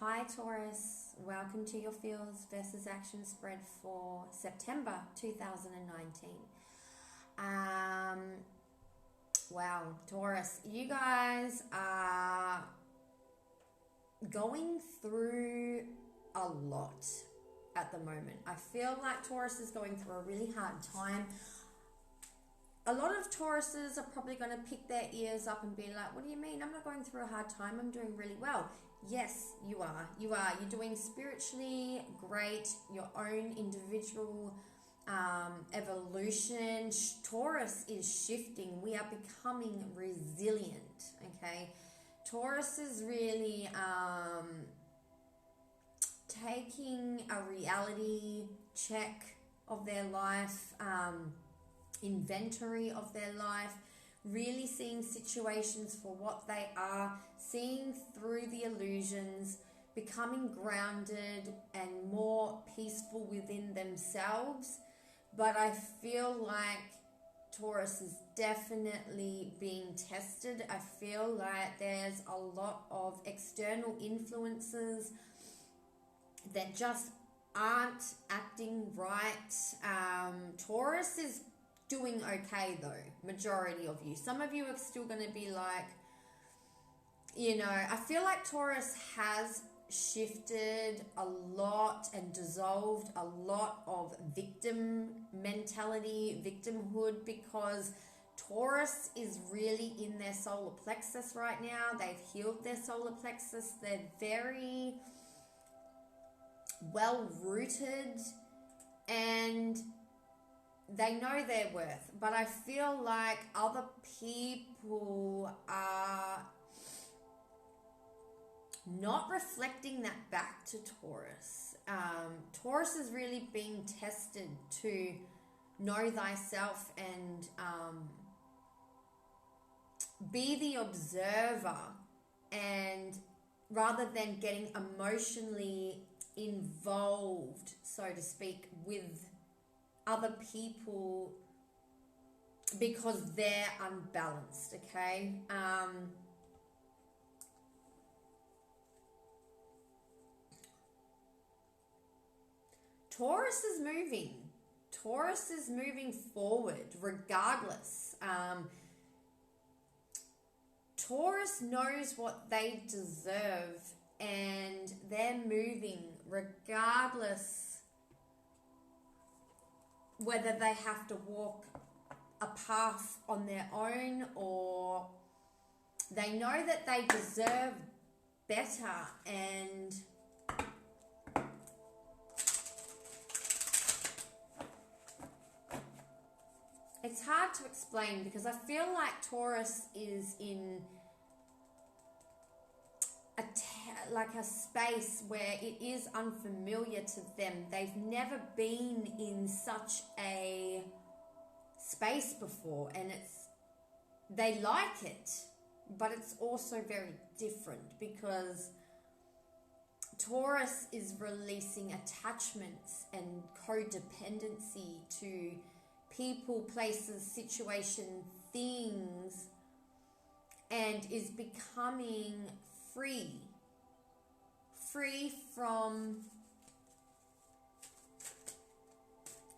Hi Taurus, welcome to your Feels versus Action spread for September 2019. Wow, Taurus, you guys are going through a lot at the moment. I feel like Taurus is going through a really hard time. A lot of Tauruses are probably going to pick their ears up and be like, what do you mean? I'm not going through a hard time. I'm doing really well. Yes, you are. You are. You're doing spiritually great, your own individual evolution. Taurus is shifting. We are becoming resilient, okay? Taurus is really taking a reality check of their life, inventory of their life, really seeing situations for what they are, seeing through the illusions, becoming grounded and more peaceful within themselves. But I feel like Taurus is definitely being tested. I feel like there's a lot of external influences that just aren't acting right. Taurus is doing okay though, majority of you. Some of you are still going to be like, I feel like Taurus has shifted a lot and dissolved a lot of victim mentality, victimhood, because Taurus is really in their solar plexus right now. They've healed their solar plexus. They're very well rooted and they know their worth, but I feel like other people are not reflecting that back to Taurus. Taurus is really being tested to know thyself and be the observer, and rather than getting emotionally involved, so to speak, with other people because they're unbalanced, okay? Taurus is moving. Taurus is moving forward regardless. Taurus knows what they deserve and they're moving regardless whether they have to walk a path on their own or they know that they deserve better. And it's hard to explain because I feel like Taurus is in a space where it is unfamiliar to them. They've never been in such a space before, and they like it, but it's also very different because Taurus is releasing attachments and codependency to people, places, situation, things, and is becoming free from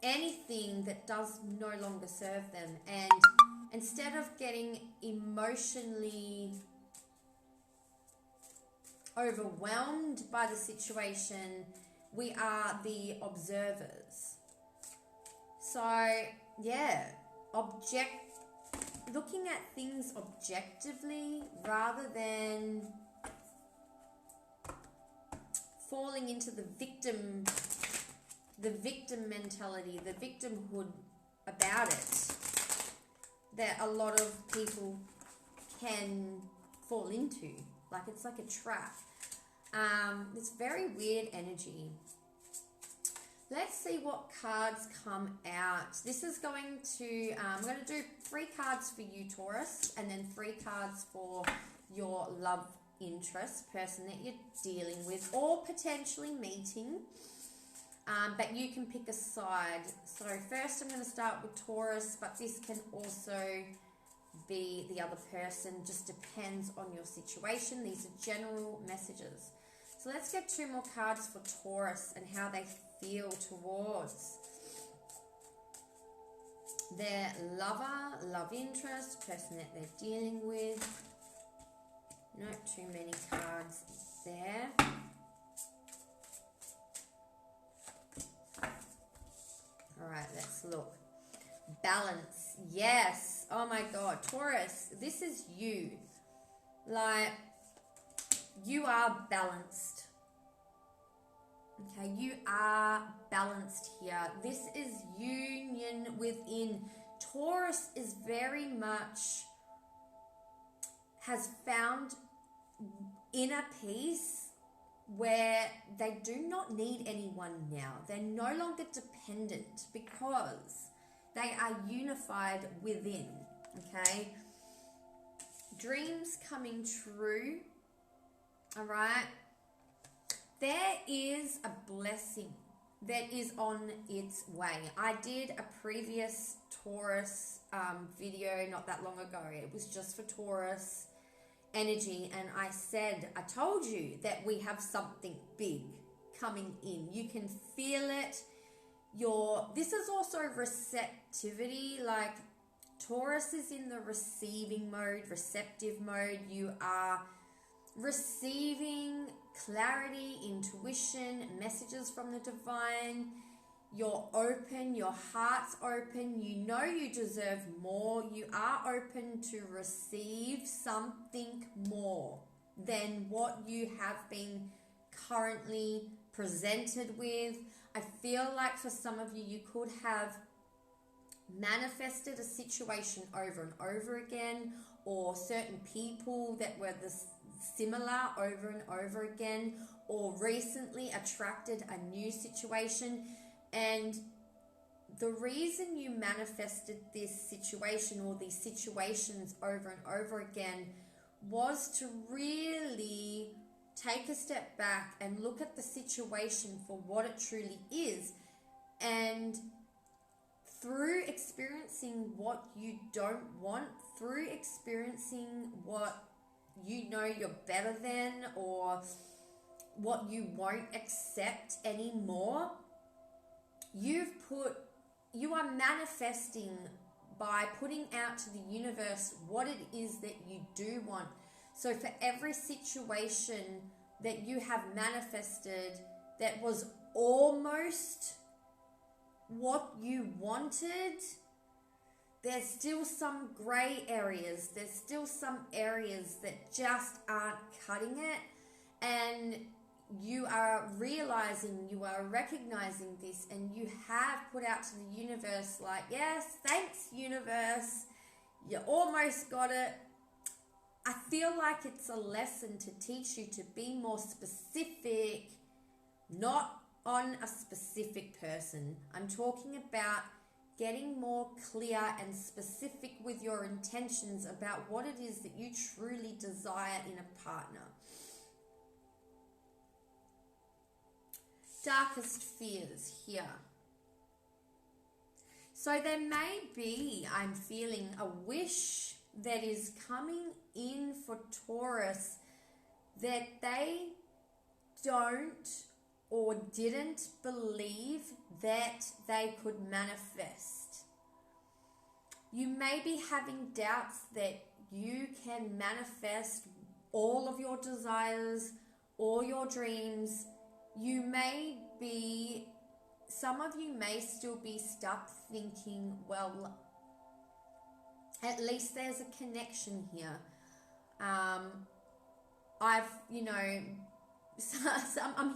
anything that does no longer serve them. And instead of getting emotionally overwhelmed by the situation, we are the observers. So yeah, looking at things objectively rather than falling into the victim mentality, the victimhood about it that a lot of people can fall into. Like it's like a trap. It's very weird energy. Let's see what cards come out. This is going to, I'm going to do 3 cards for you, Taurus, and then 3 cards for your love interest, person that you're dealing with or potentially meeting. But you can pick a side. So first I'm going to start with Taurus, but this can also be the other person. Just depends on your situation. These are general messages. So let's get 2 more cards for Taurus and how they feel towards their lover, love interest, person that they're dealing with. Not too many cards there. All right, let's look. Balance. Yes. Oh my God. Taurus, this is you. Like, you are balanced. Okay, you are balanced here. This is union within. Taurus is very much, has found inner peace where they do not need anyone now. They're no longer dependent because they are unified within. Okay, dreams coming true. All right, there is a blessing that is on its way. I did a previous Taurus video not that long ago. It was just for Taurus energy, and I told you that we have something big coming in. You can feel it. This is also receptivity. Like, Taurus is in the receiving mode, receptive mode. You are receiving clarity, intuition, messages from the divine. You're open, your heart's open, you know you deserve more. You are open to receive something more than what you have been currently presented with. I feel like for some of you, you could have manifested a situation over and over again, or certain people that were similar over and over again, or recently attracted a new situation. And the reason you manifested this situation or these situations over and over again was to really take a step back and look at the situation for what it truly is. And through experiencing what you don't want, through experiencing what you know you're better than, or what you won't accept anymore, you are manifesting by putting out to the universe what it is that you do want. So for every situation that you have manifested that was almost what you wanted, there's still some gray areas. There's still some areas that just aren't cutting it. And you are realizing, you are recognizing this, and you have put out to the universe like, yes, thanks universe, you almost got it. I feel like it's a lesson to teach you to be more specific, not on a specific person. I'm talking about getting more clear and specific with your intentions about what it is that you truly desire in a partner. Darkest fears here. So there may be, I'm feeling, a wish that is coming in for Taurus that they don't or didn't believe that they could manifest. You may be having doubts that you can manifest all of your desires, all your dreams. You may be, some of you may still be stuck thinking, well, at least there's a connection here. I'm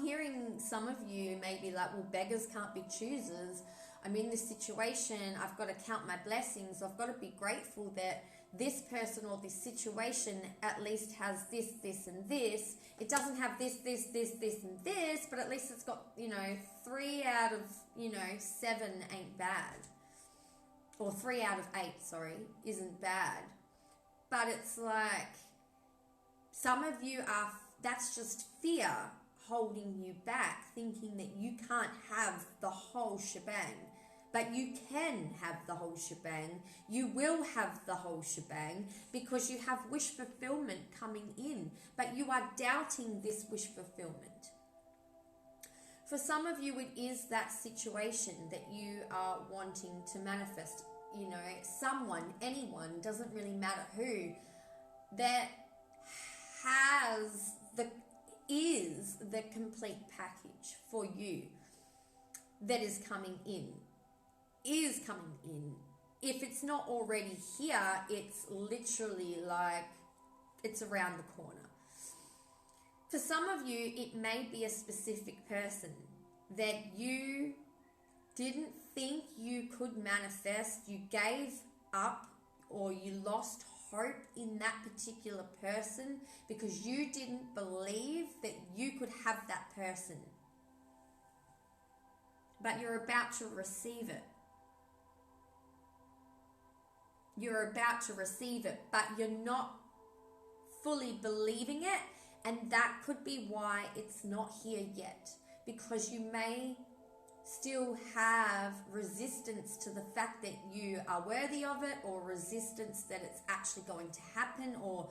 hearing some of you may be like, well, beggars can't be choosers. I'm in this situation. I've got to count my blessings. I've got to be grateful that this person or this situation at least has this, this, and this. It doesn't have this, this, this, this, and this, but at least it's got, 3 out of, 7 ain't bad. Or 3 out of 8, isn't bad. But it's like, some of you are, that's just fear holding you back, thinking that you can't have the whole shebang. But you can have the whole shebang. You will have the whole shebang because you have wish fulfillment coming in, but you are doubting this wish fulfillment. For some of you, it is that situation that you are wanting to manifest. You know, someone, anyone, doesn't really matter who, that is the complete package for you that is coming in. If it's not already here, it's literally like it's around the corner. For some of you, it may be a specific person that you didn't think you could manifest. You gave up or you lost hope in that particular person because you didn't believe that you could have that person. But you're about to receive it. You're about to receive it, but you're not fully believing it, and that could be why it's not here yet, because you may still have resistance to the fact that you are worthy of it, or resistance that it's actually going to happen, or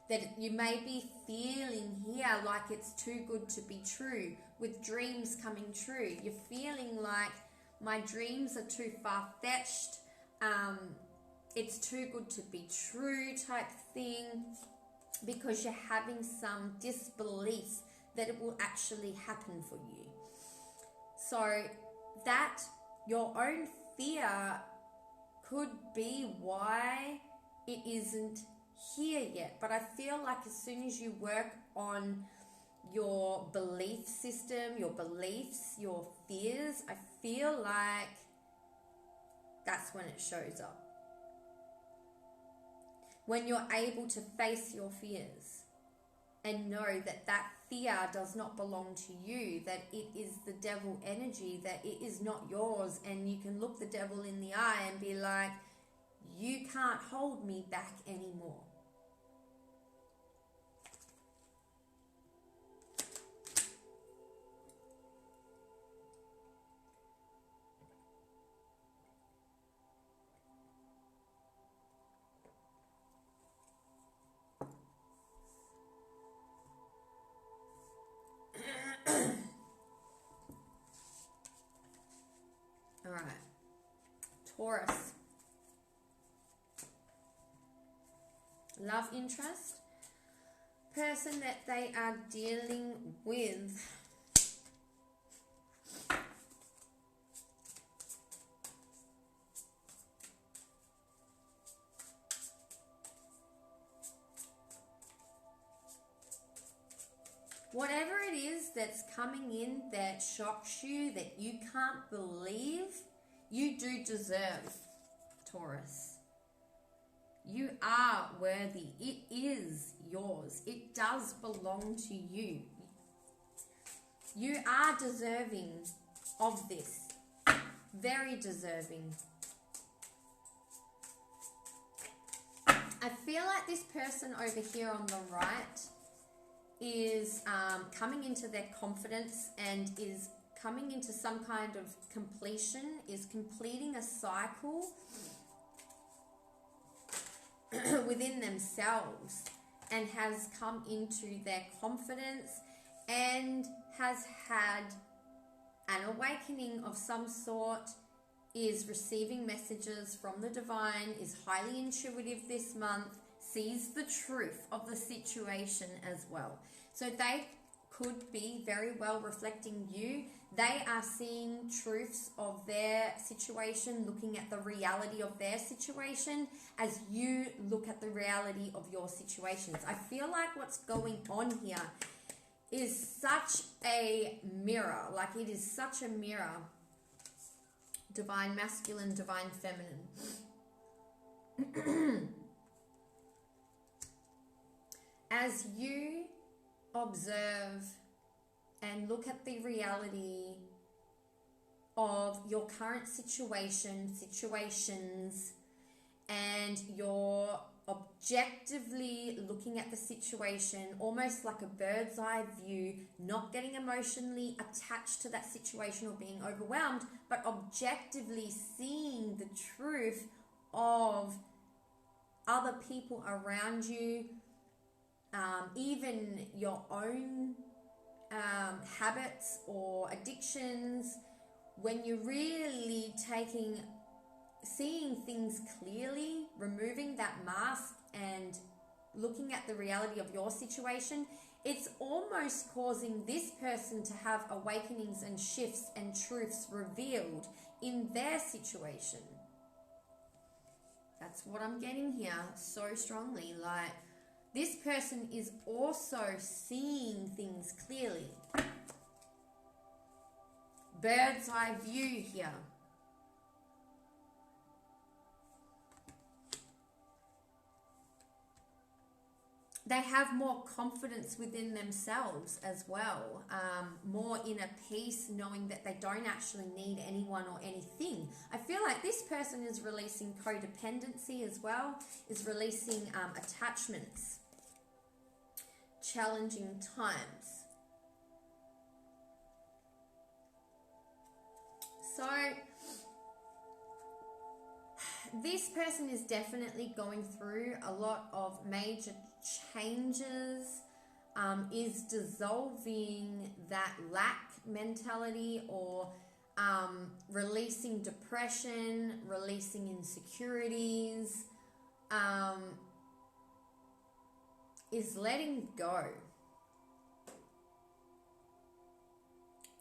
that you may be feeling here like it's too good to be true, with dreams coming true. You're feeling like my dreams are too far-fetched, it's too good to be true type thing, because you're having some disbelief that it will actually happen for you. So that your own fear could be why it isn't here yet. But I feel like as soon as you work on your belief system, your beliefs, your fears, I feel like that's when it shows up. When you're able to face your fears and know that that fear does not belong to you, that it is the devil energy, that it is not yours, and you can look the devil in the eye and be like, you can't hold me back anymore. All right, Taurus. Love interest. Person that they are dealing with. Whatever it is that's coming in that shocks you, that you can't believe, you do deserve, Taurus. You are worthy. It is yours. It does belong to you. You are deserving of this. Very deserving. I feel like this person over here on the right is coming into their confidence and is coming into some kind of completion, is completing a cycle within themselves, and has come into their confidence and has had an awakening of some sort, is receiving messages from the divine, is highly intuitive this month, sees the truth of the situation as well. So they could be very well reflecting you. They are seeing truths of their situation, looking at the reality of their situation as you look at the reality of your situations. I feel like what's going on here is such a mirror. Like it is such a mirror. Divine masculine, divine feminine. As you observe and look at the reality of your current situation, situations, and your objectively looking at the situation, almost like a bird's eye view, not getting emotionally attached to that situation or being overwhelmed, but objectively seeing the truth of other people around you, even your own habits or addictions. When you're really seeing things clearly, removing that mask and looking at the reality of your situation, it's almost causing this person to have awakenings and shifts and truths revealed in their situation. That's what I'm getting here so strongly. Like, this person is also seeing things clearly. Bird's eye view here. They have more confidence within themselves as well, more inner peace, knowing that they don't actually need anyone or anything. I feel like this person is releasing codependency as well, is releasing attachments, challenging times. So this person is definitely going through a lot of major changes, is dissolving that lack mentality, or releasing depression, releasing insecurities, is letting go.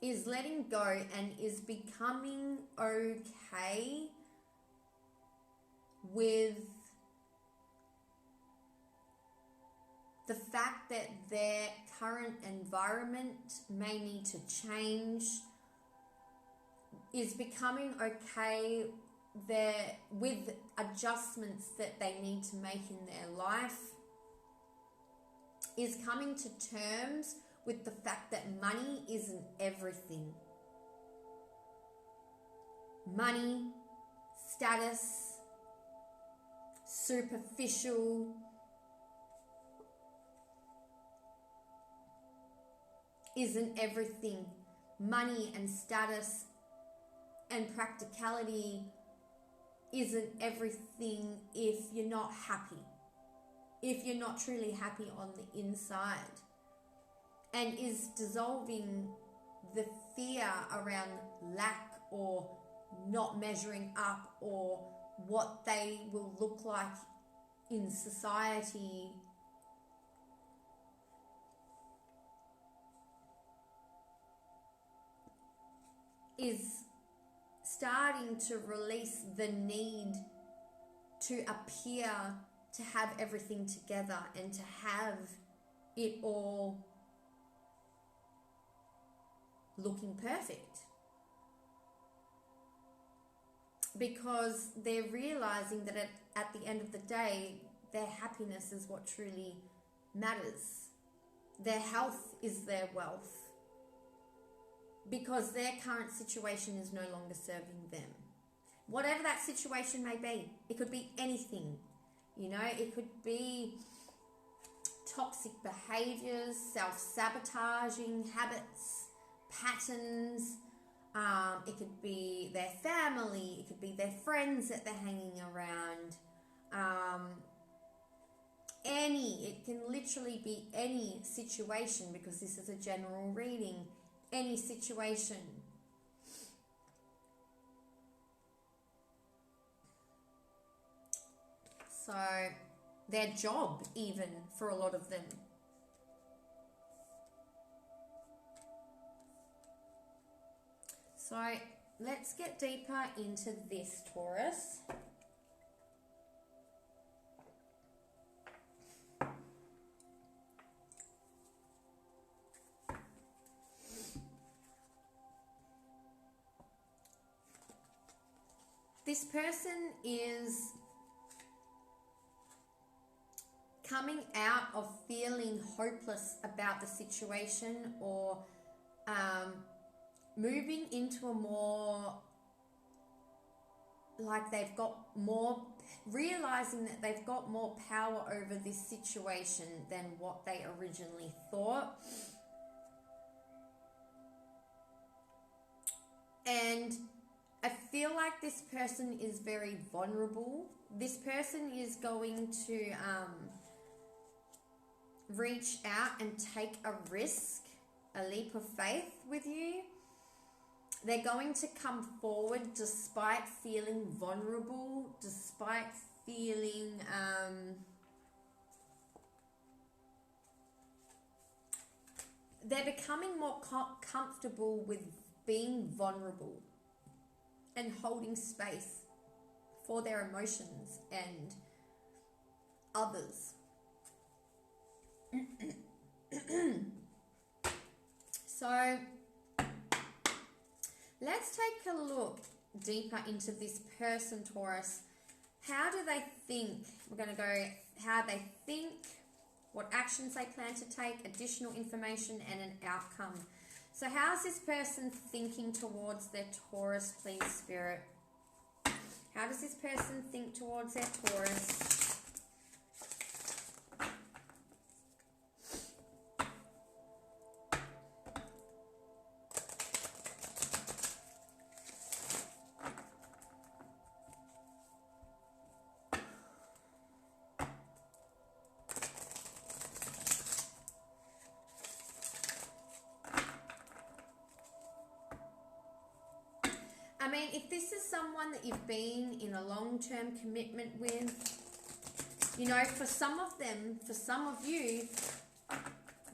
Is letting go and is becoming okay with the fact that their current environment may need to change, is becoming okay with adjustments that they need to make in their life, is coming to terms with the fact that money isn't everything. Money, status, superficial, isn't everything. Money and status and practicality isn't everything if you're not happy, if you're not truly happy on the inside, and is dissolving the fear around lack or not measuring up or what they will look like in society. Is starting to release the need to appear to have everything together and to have it all looking perfect, because they're realizing that at the end of the day, their happiness is what truly matters. Their health is their wealth, because their current situation is no longer serving them. Whatever that situation may be, it could be anything, it could be toxic behaviors, self-sabotaging habits, patterns. It could be their family, it could be their friends that they're hanging around. It can literally be any situation, because this is a general reading. Any situation. So their job, even for a lot of them. So let's get deeper into this, Taurus. This person is coming out of feeling hopeless about the situation, or moving into a more like they've got more, realizing that they've got more power over this situation than what they originally thought. And I feel like this person is very vulnerable. This person is going to reach out and take a risk, a leap of faith with you. They're going to come forward despite feeling vulnerable, despite feeling they're becoming more comfortable with being vulnerable and holding space for their emotions and others. So let's take a look deeper into this person, Taurus. How do they think? We're going to go how they think, what actions they plan to take, additional information, and an outcome. So how's this person thinking towards their Taurus, please, Spirit? How does this person think towards their Taurus? I mean, if this is someone that you've been in a long-term commitment with, you know, for some of them, for some of you,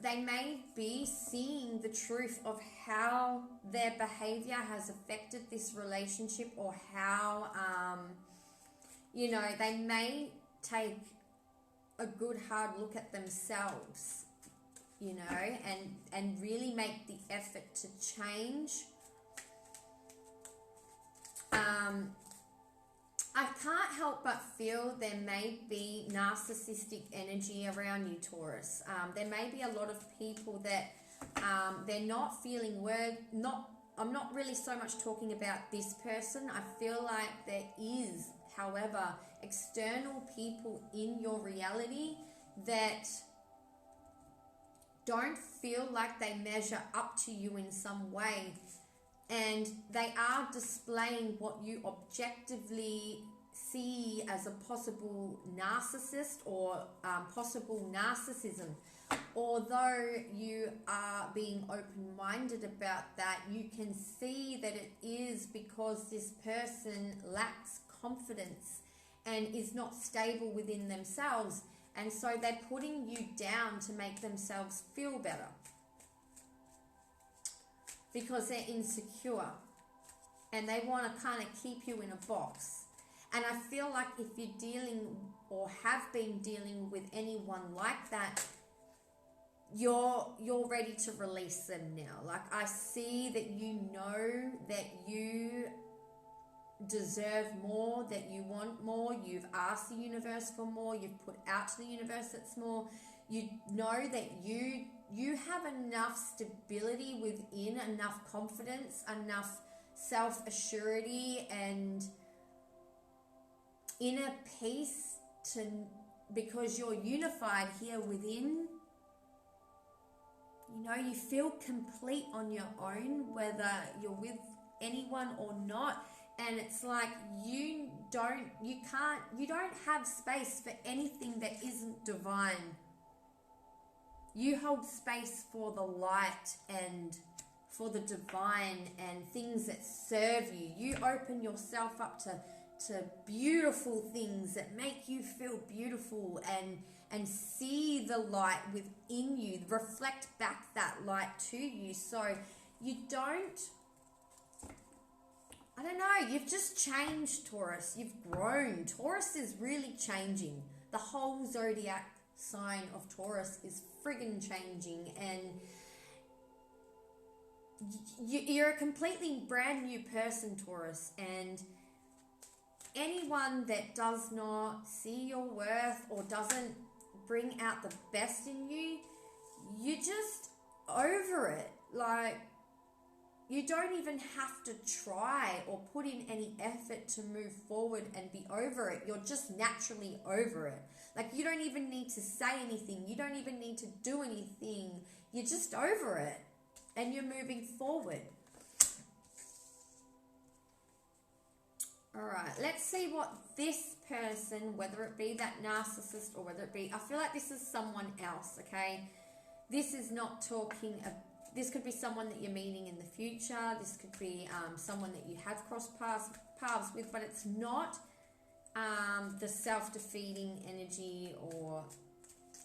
they may be seeing the truth of how their behavior has affected this relationship, or how, you know, they may take a good hard look at themselves, you know, and really make the effort to change. I can't help but feel there may be narcissistic energy around you, Taurus. There may be a lot of people that they're not feeling I'm not really so much talking about this person. I feel like there is, however, external people in your reality that don't feel like they measure up to you in some way. And they are displaying what you objectively see as a possible narcissist or possible narcissism. Although you are being open-minded about that, you can see that it is because this person lacks confidence and is not stable within themselves. And so they're putting you down to make themselves feel better, because they're insecure and they want to kind of keep you in a box. And I feel like if you're dealing or have been dealing with anyone like that, you're ready to release them now. Like, I see that you know that you deserve more, that you want more. You've asked the universe for more. You've put out to the universe that's more. You know that you have enough stability within, enough confidence, enough self-assurity and inner peace because you're unified here within. You know, you feel complete on your own, whether you're with anyone or not. And it's like you don't have space for anything that isn't divine. You hold space for the light and for the divine and things that serve you. You open yourself up to beautiful things that make you feel beautiful and see the light within you, reflect back that light to you. So you don't, I don't know, you've just changed, Taurus. You've grown. Taurus is really changing. The whole zodiac sign of Taurus is friggin' changing, and you're a completely brand new person, Taurus. And anyone that does not see your worth or doesn't bring out the best in you, you're just over it. Like, you don't even have to try or put in any effort to move forward and be over it. You're just naturally over it. Like, you don't even need to say anything. You don't even need to do anything. You're just over it and you're moving forward. All right, let's see what this person, whether it be that narcissist or whether it be, I feel like this is someone else, okay? This is not talking, this could be someone that you're meeting in the future. This could be someone that you have crossed paths with, but it's not the self-defeating energy, or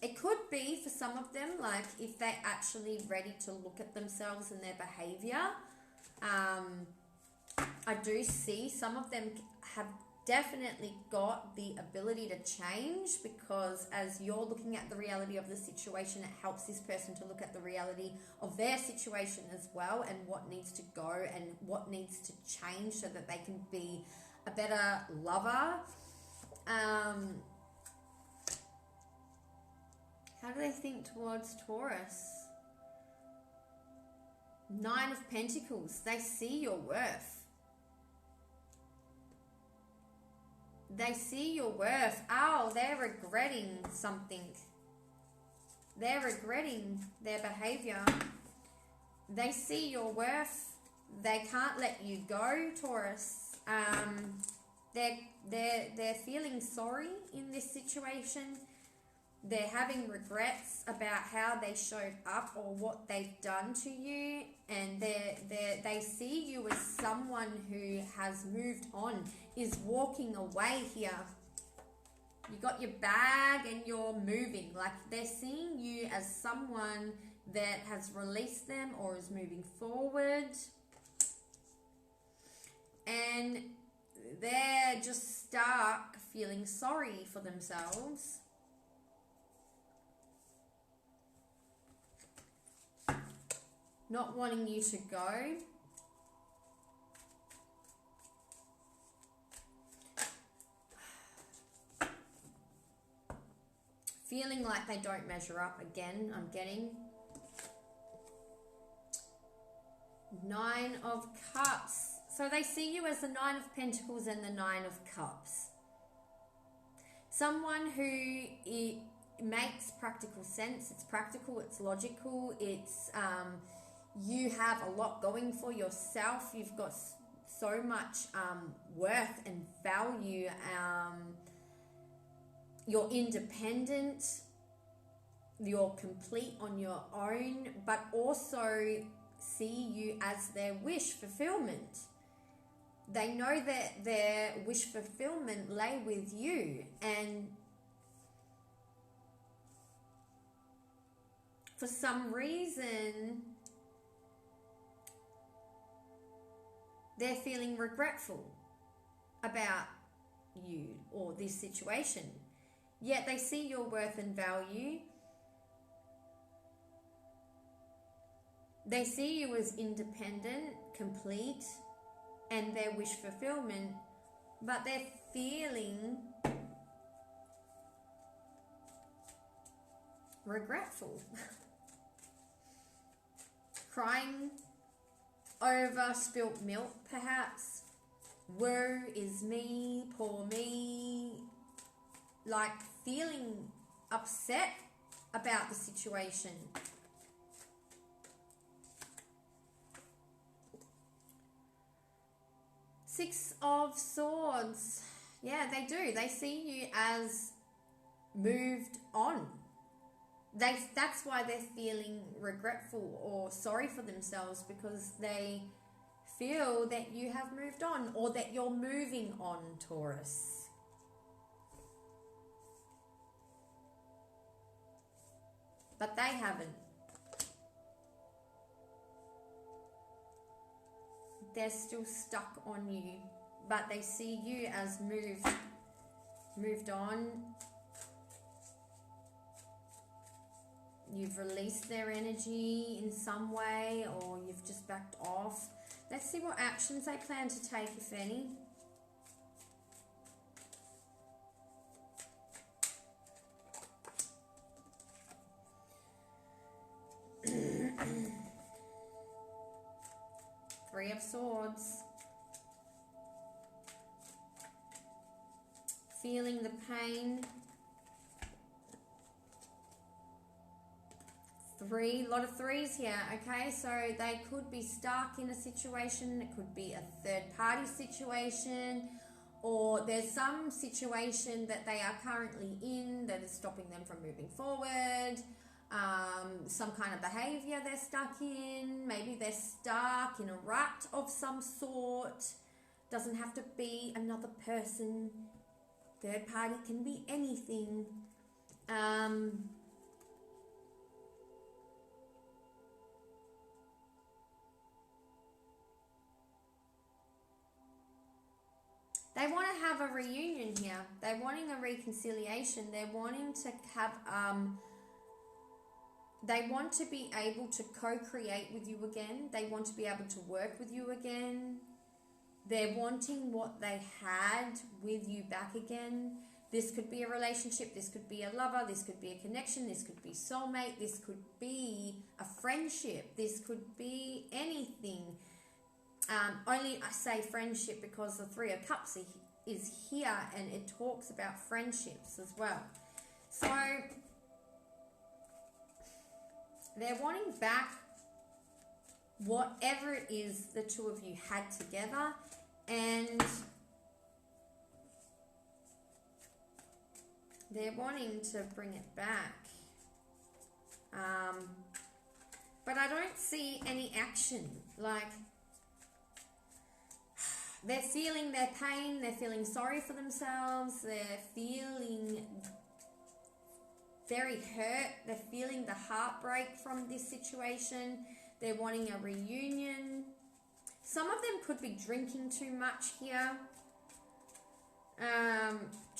it could be for some of them, like if they're actually ready to look at themselves and their behavior. I do see some of them have definitely got the ability to change, because as you're looking at the reality of the situation, it helps this person to look at the reality of their situation as well, and what needs to go and what needs to change so that they can be a better lover. How do they think towards Taurus? 9 of Pentacles. They see your worth. They see your worth. Oh, they're regretting something. They're regretting their behavior. They see your worth. They can't let you go, Taurus. They're feeling sorry in this situation. They're having regrets about how they showed up or what they've done to you, and they see you as someone who has moved on, is walking away here. You got your bag and you're moving. Like, they're seeing you as someone that has released them or is moving forward, and they're just stuck feeling sorry for themselves. Not wanting you to go. Feeling like they don't measure up again, I'm getting. 9 of Cups. So they see you as the 9 of Pentacles and the 9 of Cups. Someone who it makes practical sense. It's practical, it's logical, it's you have a lot going for yourself. You've got so much worth and value. You're independent. You're complete on your own, but also see you as their wish fulfillment. They know that their wish fulfillment lay with you, and for some reason they're feeling regretful about you or this situation. Yet they see your worth and value. They see you as independent, complete, and their wish fulfillment, but they're feeling regretful. Crying over spilt milk, perhaps. Woe is me, poor me. Like, feeling upset about the situation. Six of Swords. Yeah, they do. They see you as moved on. That's why they're feeling regretful or sorry for themselves, because they feel that you have moved on, or that you're moving on, Taurus. But they haven't. They're still stuck on you, but they see you as moved on. You've released their energy in some way, or you've just backed off. Let's see what actions they plan to take, if any. Three of Swords. Feeling the pain. Lot of threes here, okay? So they could be stuck in a situation. It could be a third party situation, or there's some situation that they are currently in that is stopping them from moving forward. Some kind of behavior they're stuck in. Maybe they're stuck in a rut of some sort. Doesn't have to be another person. Third party can be anything. They want to have a reunion here. They're wanting a reconciliation. They're wanting to have, they want to be able to co-create with you again. They want to be able to work with you again. They're wanting what they had with you back again. This could be a relationship. This could be a lover. This could be a connection. This could be soulmate. This could be a friendship. This could be anything. Only I say friendship because the Three of Cups is here, and it talks about friendships as well. So they're wanting back whatever it is the two of you had together, and they're wanting to bring it back. But I don't see any action. Like, they're feeling their pain, they're feeling sorry for themselves, they're feeling very hurt, they're feeling the heartbreak from this situation, they're wanting a reunion. Some of them could be drinking too much here,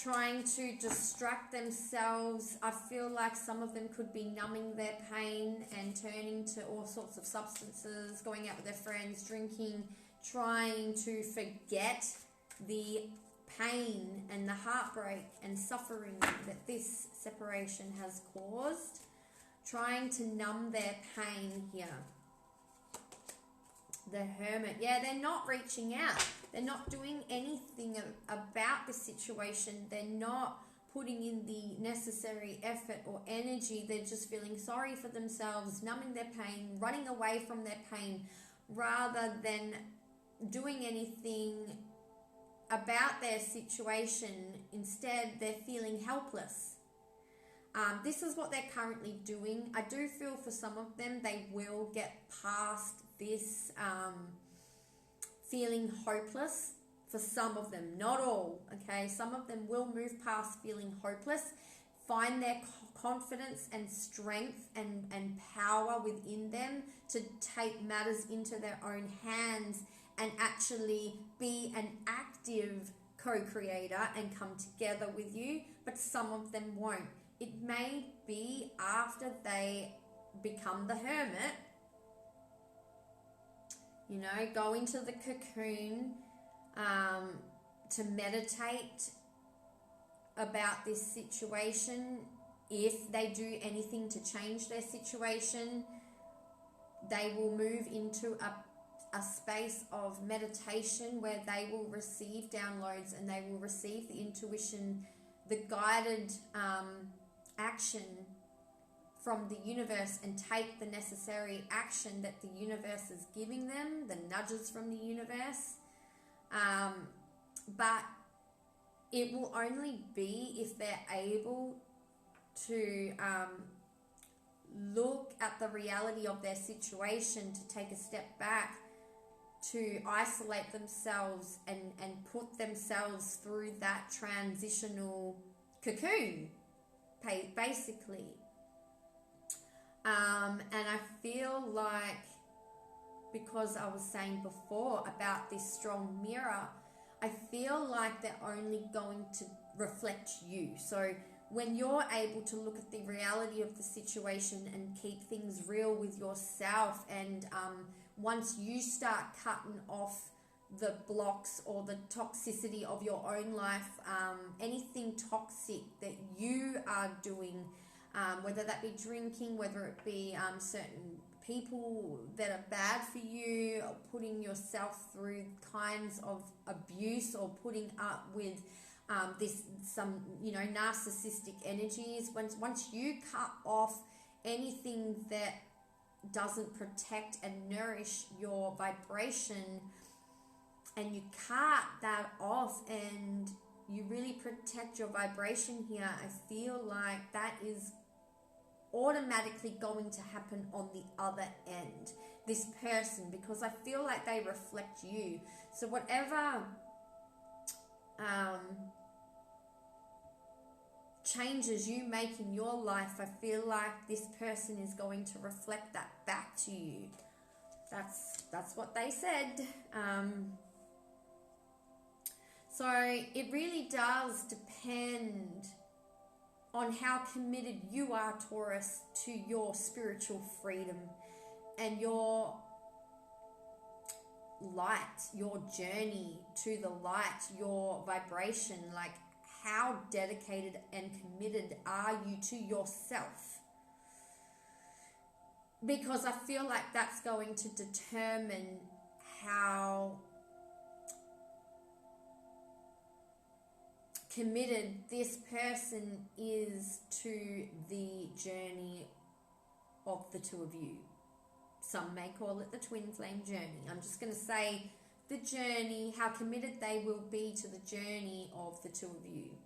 trying to distract themselves. I feel like some of them could be numbing their pain and turning to all sorts of substances, going out with their friends, drinking, trying to forget the pain and the heartbreak and suffering that this separation has caused, trying to numb their pain here. The Hermit. Yeah, they're not reaching out. They're not doing anything about the situation. They're not putting in the necessary effort or energy. They're just feeling sorry for themselves, numbing their pain, running away from their pain, rather than doing anything about their situation. Instead, they're feeling helpless. This is what they're currently doing. I do feel for some of them they will get past this feeling hopeless. For some of them, not all, okay? Some of them will move past feeling hopeless, find their confidence and strength and power within them to take matters into their own hands and actually be an active co-creator and come together with you, but some of them won't. It may be after they become the Hermit, you know, go into the cocoon to meditate about this situation. If they do anything to change their situation, they will move into a space of meditation where they will receive downloads and they will receive the intuition, the guided action from the universe, and take the necessary action that the universe is giving them, the nudges from the universe. But it will only be if they're able to look at the reality of their situation, to take a step back, to isolate themselves and put themselves through that transitional cocoon, basically. And I feel like, because I was saying before about this strong mirror, I feel like they're only going to reflect you. So when you're able to look at the reality of the situation and keep things real with yourself, and once you start cutting off the blocks or the toxicity of your own life, anything toxic that you are doing, whether that be drinking, whether it be certain people that are bad for you, or putting yourself through kinds of abuse, or putting up with narcissistic energies. Once you cut off anything that doesn't protect and nourish your vibration, and you cut that off and you really protect your vibration here, I feel like that is automatically going to happen on the other end, this person, because I feel like they reflect you. So whatever changes you make in your life, I feel like this person is going to reflect that back to you. That's what they said. So it really does depend on how committed you are, Taurus, to your spiritual freedom and your light, your journey to the light, your vibration. Like, how dedicated and committed are you to yourself? Because I feel like that's going to determine how committed this person is to the journey of the two of you. Some may call it the twin flame journey. I'm just going to say the journey, how committed they will be to the journey of the two of you.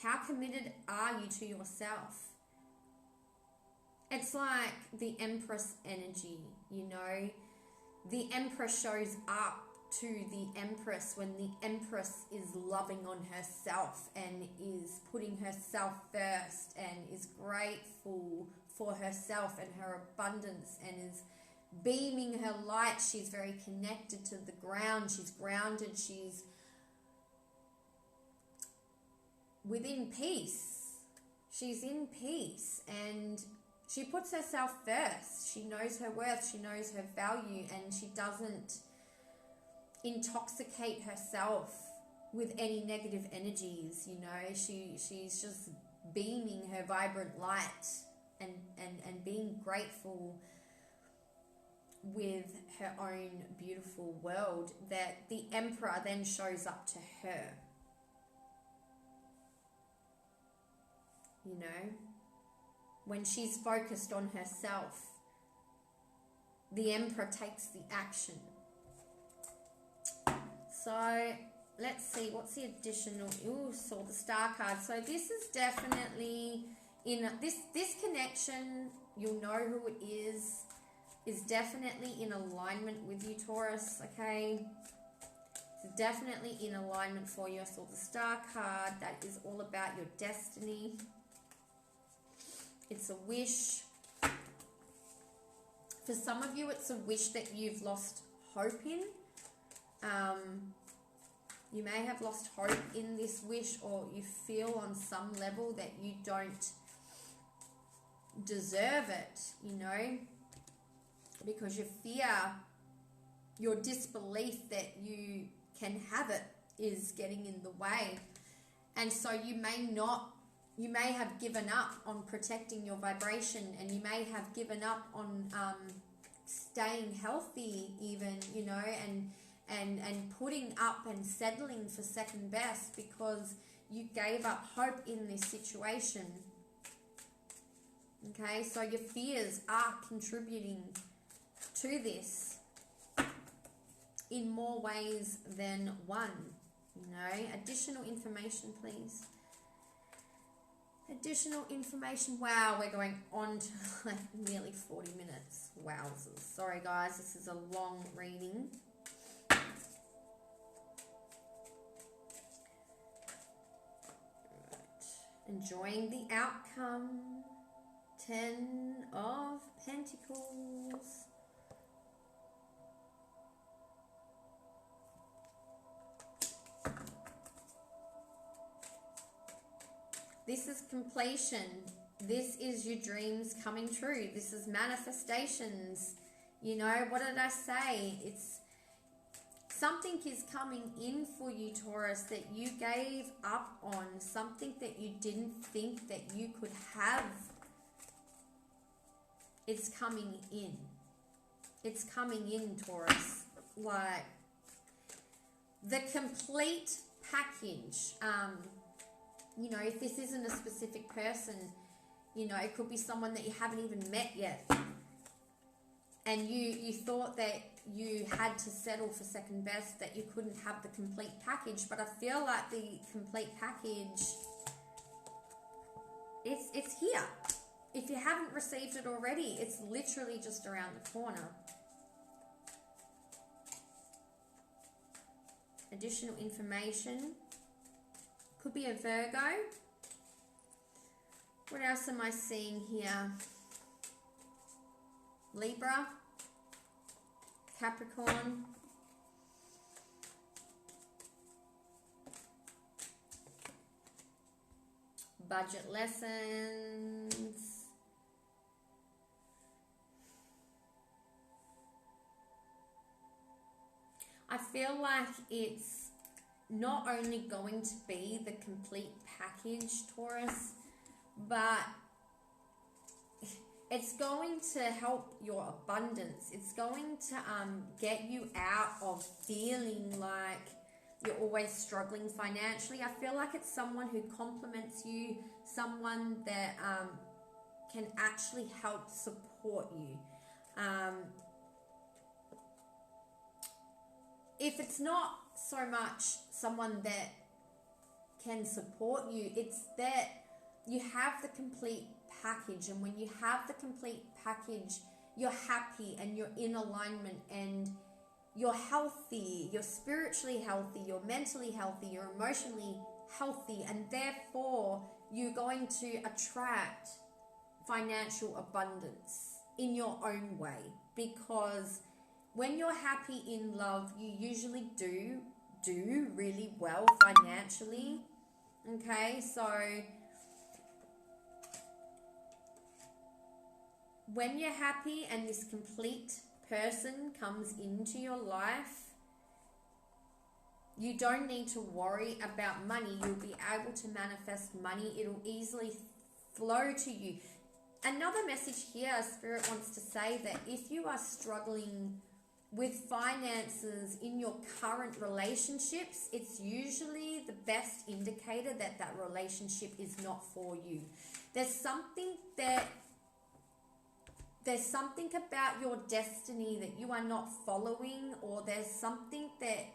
How committed are you to yourself? It's like the Empress energy, you know. The Empress shows up to the Empress when the Empress is loving on herself and is putting herself first and is grateful for herself and her abundance and is beaming her light. She's very connected to the ground. She's grounded. She's within peace. She's in peace, and she puts herself first. She knows her worth. She knows her value, and she doesn't intoxicate herself with any negative energies. You know, she's just beaming her vibrant light and being grateful with her own beautiful world, that the Emperor then shows up to her. You know, when she's focused on herself, the Emperor takes the action. So let's see, what's the additional? Ooh, saw the Star card. So this is definitely in this connection. You'll know who it is definitely in alignment with you, Taurus. Okay, it's definitely in alignment for you. I saw the Star card. That is all about your destiny. It's a wish. For some of you, it's a wish that you've lost hope in. You may have lost hope in this wish, or you feel on some level that you don't deserve it, you know, because your fear, your disbelief that you can have it is getting in the way. And so you may have given up on protecting your vibration, and you may have given up on staying healthy even, you know, and putting up and settling for second best because you gave up hope in this situation. Okay, so your fears are contributing to this in more ways than one, you know. Additional information, please. Additional information. Wow, we're going on to like nearly 40 minutes. Wowzers. Sorry guys, this is a long reading. Right. Enjoying the outcome. 10 of Pentacles. This is completion. This is your dreams coming true. This is manifestations. You know, what did I say? It's Something is coming in for you, Taurus, that you gave up on, something that you didn't think that you could have. It's coming in. It's coming in, Taurus. Like the complete package. You know, if this isn't a specific person, you know, it could be someone that you haven't even met yet. And you thought that you had to settle for second best, that you couldn't have the complete package. But I feel like the complete package, it's here. If you haven't received it already, it's literally just around the corner. Additional information. Could be a Virgo. What else am I seeing here? Libra, Capricorn, budget lessons, I feel like it's not only going to be the complete package, Taurus, but it's going to help your abundance. It's going to get you out of feeling like you're always struggling financially. I feel like it's someone who compliments you, someone that can actually help support you. If it's not so much someone that can support you, it's that you have the complete package, and when you have the complete package, you're happy and you're in alignment and you're healthy, you're spiritually healthy, you're mentally healthy, you're emotionally healthy, and therefore you're going to attract financial abundance in your own way. Because when you're happy in love, you usually do really well financially. Okay, so when you're happy and this complete person comes into your life, you don't need to worry about money. You'll be able to manifest money. It'll easily flow to you. Another message here, Spirit wants to say that if you are struggling with finances in your current relationships, it's usually the best indicator that that relationship is not for you. There's something about your destiny that you are not following, or there's something that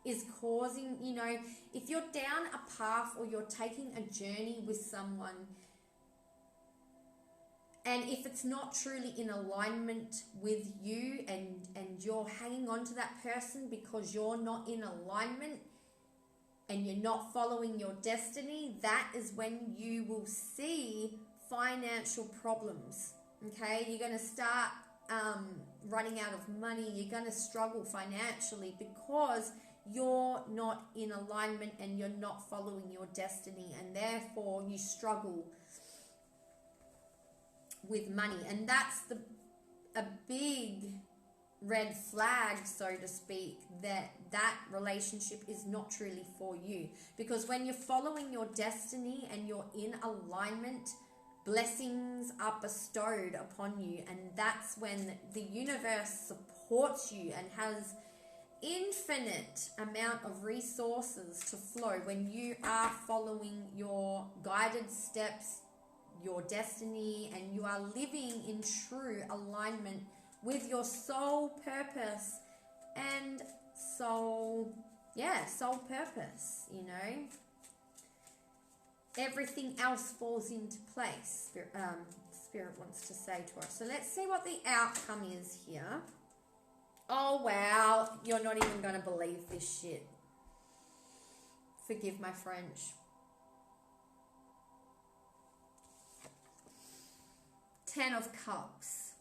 is causing, you know, if you're down a path or you're taking a journey with someone, and if it's not truly in alignment with you and you're hanging on to that person because you're not in alignment and you're not following your destiny, that is when you will see financial problems. Okay, you're going to start running out of money. You're going to struggle financially because you're not in alignment and you're not following your destiny, and therefore you struggle with money. And that's a big red flag, so to speak, that relationship is not truly for you. Because when you're following your destiny and you're in alignment, blessings are bestowed upon you, and that's when the universe supports you and has infinite amount of resources to flow when you are following your guided steps, your destiny, and you are living in true alignment with your soul purpose and soul purpose, you know. Everything else falls into place, Spirit wants to say to us. So let's see what the outcome is here. Oh, wow. You're not even going to believe this shit. Forgive my French. Ten of Cups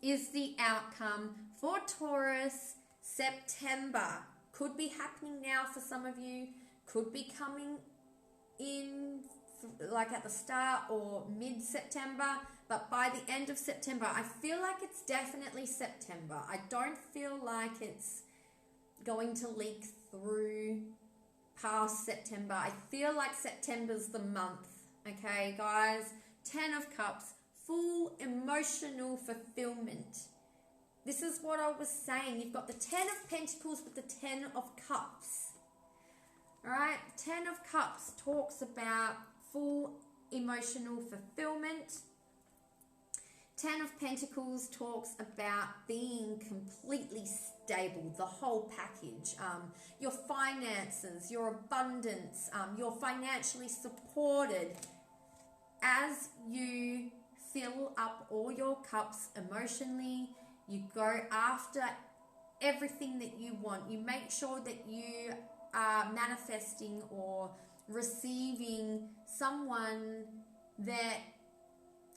is the outcome for Taurus. September could be happening now for some of you, could be coming in like at the start or mid-September, but by the end of September, I feel like it's definitely September. I don't feel like it's going to leak through past September. I feel like September's the month, okay, guys? 10 of Cups, full emotional fulfillment. This is what I was saying. You've got the 10 of Pentacles with the 10 of Cups. All right, 10 of Cups talks about full emotional fulfillment. 10 of Pentacles talks about being completely stable, the whole package. Your finances, your abundance, you're financially supported as you fill up all your cups emotionally. You go after everything that you want. You make sure that you are manifesting or receiving someone that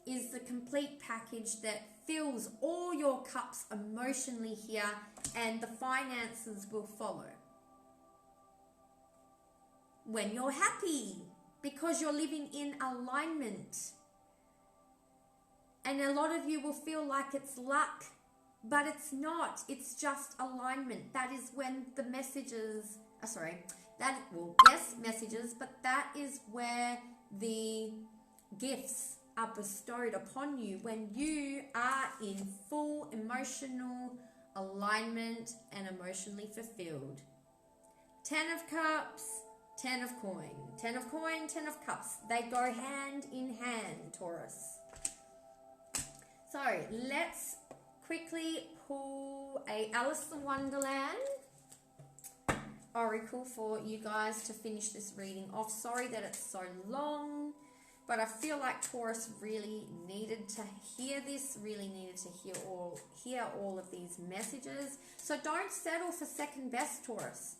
is the complete package that fills all your cups emotionally here, and the finances will follow when you're happy, because you're living in alignment. And a lot of you will feel like it's luck, but it's not. It's just alignment. That is when the messages, messages, but that is where the gifts are bestowed upon you, when you are in full emotional alignment and emotionally fulfilled. 10 of Cups, 10 of Coin. 10 of Coin, 10 of Cups. They go hand in hand, Taurus. So let's quickly pull a Alice in Wonderland oracle for you guys to finish this reading off. Sorry that it's so long, but I feel like Taurus really needed to hear this, really needed to hear all of these messages. So don't settle for second best, Taurus,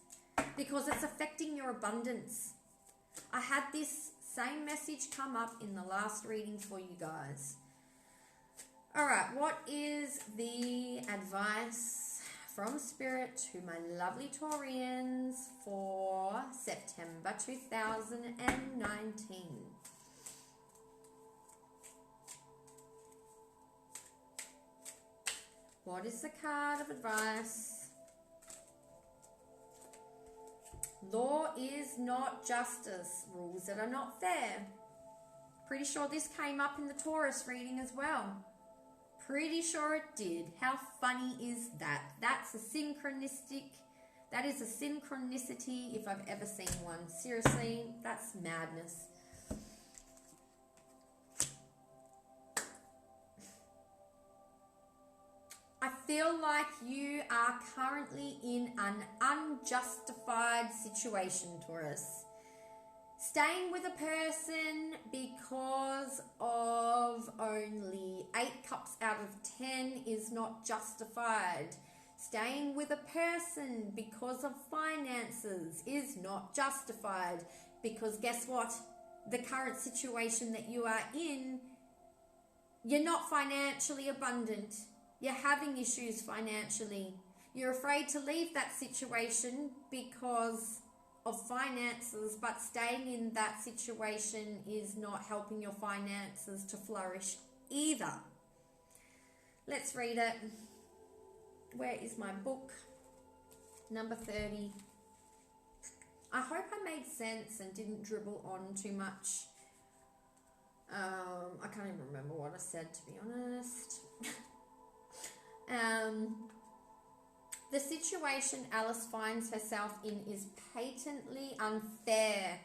because it's affecting your abundance. I had this same message come up in the last reading for you guys. All right, what is the advice from Spirit to my lovely Taurians for September 2019? What is the card of advice? Law is not justice. Rules that are not fair. Pretty sure this came up in the Taurus reading as well. Pretty sure it did. How funny is that? That is a synchronicity if I've ever seen one. Seriously, that's madness. I feel like you are currently in an unjustified situation, Taurus. Staying with a person because of only 8 cups out of 10 is not justified. Staying with a person because of finances is not justified, because guess what? The current situation that you are in, you're not financially abundant. You're having issues financially. You're afraid to leave that situation because of finances, but staying in that situation is not helping your finances to flourish either. Let's read it. Where is my book? Number 30. I hope I made sense and didn't dribble on too much. I can't even remember what I said, to be honest. The situation Alice finds herself in is patently unfair.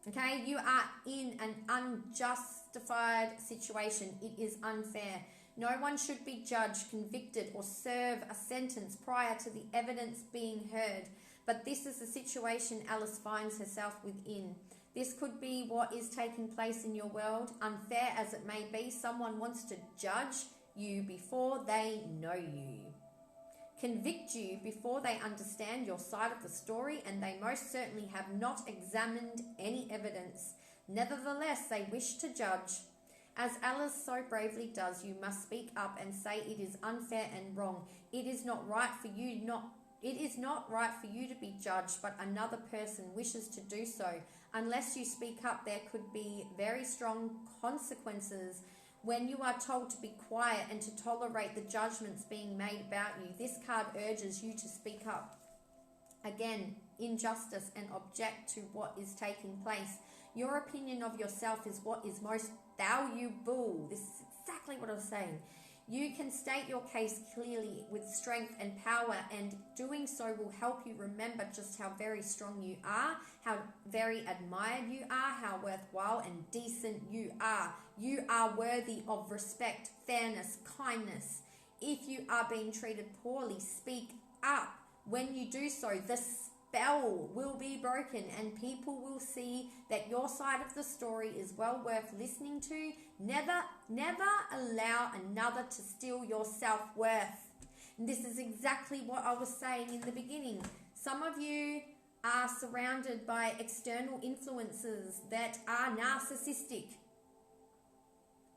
Okay, you are in an unjustified situation. It is unfair. No one should be judged, convicted, or serve a sentence prior to the evidence being heard. But this is the situation Alice finds herself within. This could be what is taking place in your world. Unfair as it may be, someone wants to judge you before they know you. Convict you before they understand your side of the story, and they most certainly have not examined any evidence. Nevertheless, they wish to judge. As Alice so bravely does, you must speak up and say it is unfair and wrong. It is not right for you It is not right for you to be judged, but another person wishes to do so. Unless you speak up, there could be very strong consequences. When you are told to be quiet and to tolerate the judgments being made about you, this card urges you to speak up. Again, injustice, and object to what is taking place. Your opinion of yourself is what is most valuable. This is exactly what I was saying. You can state your case clearly with strength and power, and doing so will help you remember just how very strong you are, how very admired you are, how worthwhile and decent you are. You are worthy of respect, fairness, kindness. If you are being treated poorly, speak up. When you do so, the spell will be broken and people will see that your side of the story is well worth listening to. Never allow another to steal your self-worth. And this is exactly what I was saying in the beginning. Some of you are surrounded by external influences that are narcissistic.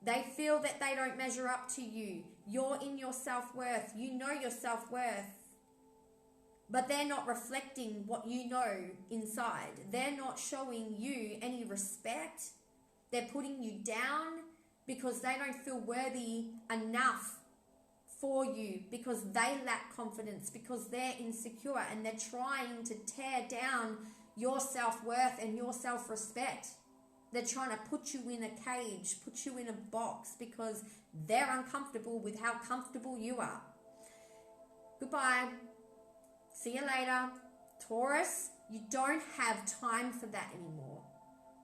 They feel that they don't measure up to you. You're in your self-worth. You know your self-worth. But they're not reflecting what you know inside. They're not showing you any respect. They're putting you down because they don't feel worthy enough for you, because they lack confidence, because they're insecure, and they're trying to tear down your self-worth and your self-respect. They're trying to put you in a cage, put you in a box, because they're uncomfortable with how comfortable you are. Goodbye. See you later. Taurus, you don't have time for that anymore.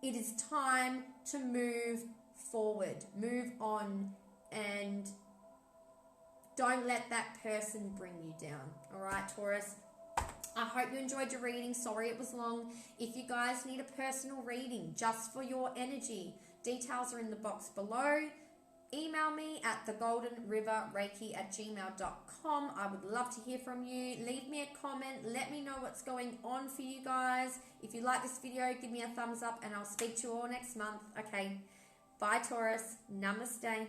It is time to move forward, move on, and don't let that person bring you down. All right, Taurus? I hope you enjoyed your reading. Sorry it was long. If you guys need a personal reading just for your energy, details are in the box below. Email me at thegoldenriverreiki@gmail.com. I would love to hear from you. Leave me a comment. Let me know what's going on for you guys. If you like this video, give me a thumbs up, and I'll speak to you all next month. Okay. Bye, Taurus. Namaste.